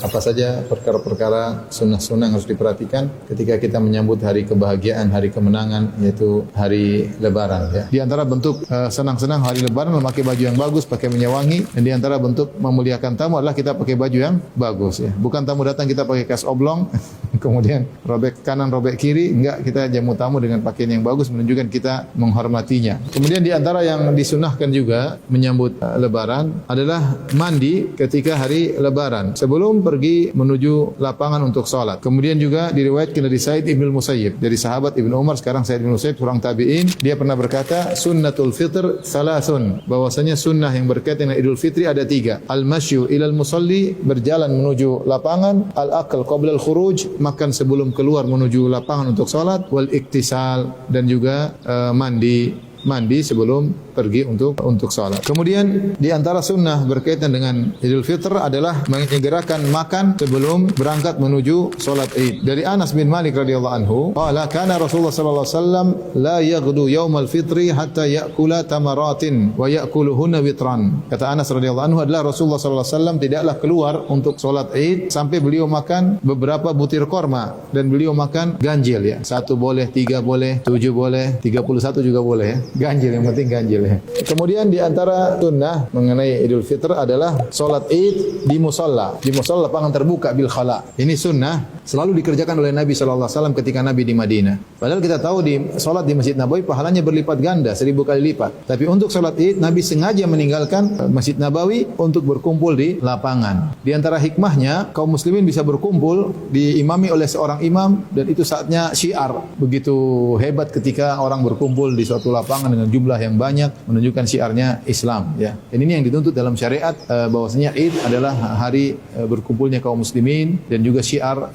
Apa saja perkara-perkara sunnah-sunnah yang harus diperhatikan ketika kita menyambut hari kebahagiaan, hari kemenangan, yaitu hari Lebaran. Ya. Di antara bentuk senang-senang hari Lebaran memakai baju yang bagus, pakai minyak wangi. Dan di antara bentuk memuliakan tamu adalah kita pakai baju yang bagus. Ya. Bukan tamu datang kita pakai kaos oblong, kemudian robek kanan, robek kiri. Enggak, kita jamu tamu dengan pakaian yang bagus, menunjukkan kita menghormatinya. Kemudian di antara yang disunahkan juga menyambut Lebaran adalah mandi ketika hari Lebaran sebelum pergi menuju lapangan untuk salat. Kemudian juga diriwayatkan dari Sa'id Ibn Musayyib, dari sahabat Ibnu Umar, sekarang Sa'id Ibn Musayyib, seorang tabi'in, dia pernah berkata, sunnatul fitr salasun, bahwasanya sunnah yang berkaitan dengan Idul Fitri ada 3. Al-masyu ilal musalli, berjalan menuju lapangan, al-akal qabla al-khuruj, makan sebelum keluar menuju lapangan untuk salat, wal iktisal, dan juga mandi sebelum pergi untuk salat. Kemudian di antara sunnah berkaitan dengan Idul Fitr adalah menyegerakan makan sebelum berangkat menuju salat Id. Dari Anas bin Malik radhiyallahu anhu, qala kana Rasulullah sallallahu alaihi wasallam la yaghdu yaumal fitri hatta ya'kula tamaratin wa ya'kuluhunna witran. Kata Anas radhiyallahu anhu adalah Rasulullah sallallahu alaihi wasallam tidaklah keluar untuk salat Id sampai beliau makan beberapa butir korma, dan beliau makan ganjil, ya. 1 boleh, 3 boleh, 7 boleh, 31 juga boleh, ya. Ganjil, yang penting ganjil, ya. Kemudian di antara sunnah mengenai Idul Fitr adalah salat Id di musalla lapangan terbuka bil khala. Ini sunnah selalu dikerjakan oleh Nabi sallallahu alaihi wasallam ketika Nabi di Madinah. Padahal kita tahu di salat di Masjid Nabawi pahalanya berlipat ganda, 1000 kali lipat. Tapi untuk salat Id Nabi sengaja meninggalkan Masjid Nabawi untuk berkumpul di lapangan. Di antara hikmahnya kaum muslimin bisa berkumpul diimami oleh seorang imam, dan itu saatnya syiar. Begitu hebat ketika orang berkumpul di suatu lapangan dengan jumlah yang banyak, menunjukkan syiarnya Islam, ya. Dan ini yang dituntut dalam syariat, bahwasanya Id adalah hari berkumpulnya kaum muslimin dan juga syiar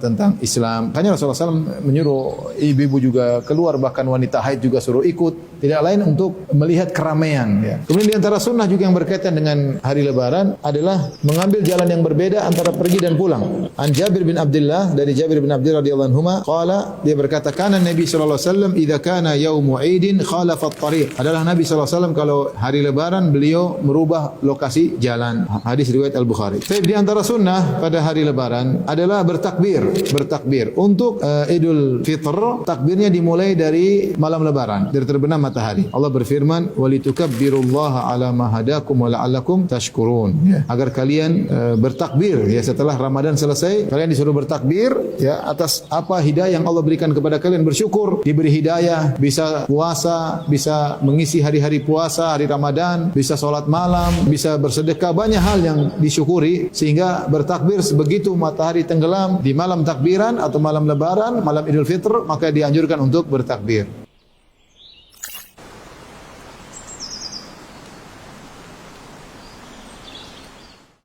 tentang Islam. Makanya Rasulullah SAW menyuruh ibu-ibu juga keluar, bahkan wanita haid juga suruh ikut, tidak lain untuk melihat keramaian, ya. Kemudian di antara sunnah juga yang berkaitan dengan hari Lebaran adalah mengambil jalan yang berbeda antara pergi dan pulang. An Jabir bin Abdullah, dari Jabir bin Abdullah radhiyallahu anhuma, qala, dia berkata, kana Nabi sallallahu alaihi wasallam idza kana yaumu Idin khalafa at-tariq. Adalah Nabi sallallahu alaihi wasallam kalau hari Lebaran beliau merubah lokasi jalan. Hadis riwayat Al-Bukhari. Tapi di antara sunnah pada hari Lebaran adalah bertakbir. Untuk Idul Fitr, takbirnya dimulai dari malam Lebaran, dari terbenam matahari. Allah berfirman, "Walitukabbirullaha ala ma hadakum wa la'allakum tashkurun." Ya. Agar kalian bertakbir, ya, setelah Ramadan selesai, kalian disuruh bertakbir, ya, atas apa hidayah yang Allah berikan kepada kalian, bersyukur, diberi hidayah, bisa puasa, bisa mengisi hari-hari puasa, hari Ramadan, bisa sholat malam, bisa bersedekah, banyak hal yang disyukuri, sehingga bertakbir begitu matahari tenggelam di malam takbiran atau malam Lebaran, malam Idul Fitr, maka dianjurkan untuk bertakbir.